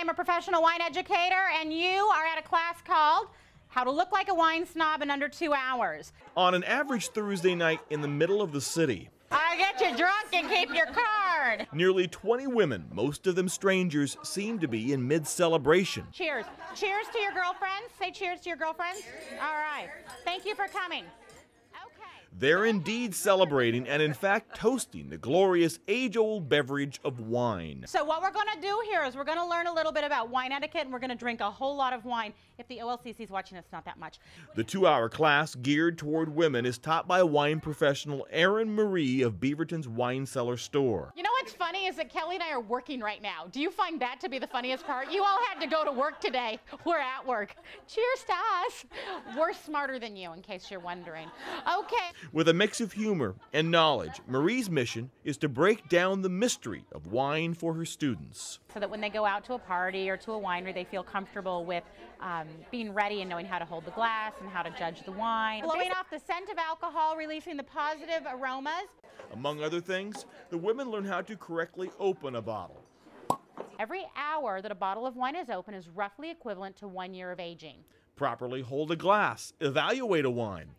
am a professional wine educator, and you are at a class called How to Look Like a Wine Snob in Under 2 Hours. On an average Thursday night in the middle of the city, I get you drunk and keep your card. nearly 20 women, most of them strangers, seem to be in mid-celebration. Cheers. Cheers to your girlfriends. Say cheers to your girlfriends. All right. Thank you for coming. They're indeed celebrating and in fact toasting the glorious age-old beverage of wine. So what we're going to do here is we're going to learn a little bit about wine etiquette, and we're going to drink a whole lot of wine. If the OLCC is watching, it's not that much. The 2-hour class geared toward women is taught by wine professional Erin Marie of Beaverton's Wine Cellar Store. You know what's funny is that Kelly and I are working right now. Do you find that to be the funniest part? You all had to go to work today. We're at work. Cheers to us. We're smarter than you, in case you're wondering. Okay. With a mix of humor and knowledge, Marie's mission is to break down the mystery of wine for her students. So that when they go out to a party or to a winery, they feel comfortable with being ready and knowing how to hold the glass and how to judge the wine. Blowing off the scent of alcohol, releasing the positive aromas. Among other things, the women learn how to correctly open a bottle. Every hour that a bottle of wine is open is roughly equivalent to 1 year of aging. Properly hold a glass, evaluate a wine.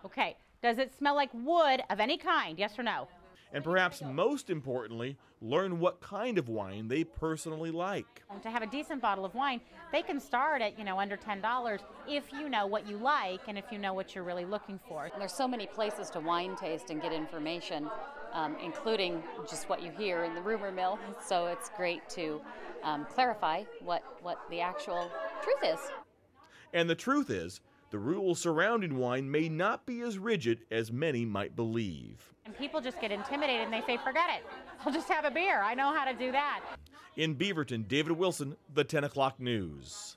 Okay, does it smell like wood of any kind, yes or no? And perhaps most importantly, learn what kind of wine they personally like. To have a decent bottle of wine, they can start at, under $10 if you know what you like and if you know what you're really looking for. There's so many places to wine taste and get information, including just what you hear in the rumor mill. So it's great to clarify what the actual truth is. And the truth is, the rules surrounding wine may not be as rigid as many might believe. And people just get intimidated and they say, forget it. I'll just have a beer. I know how to do that. In Beaverton, David Wilson, the 10 o'clock news.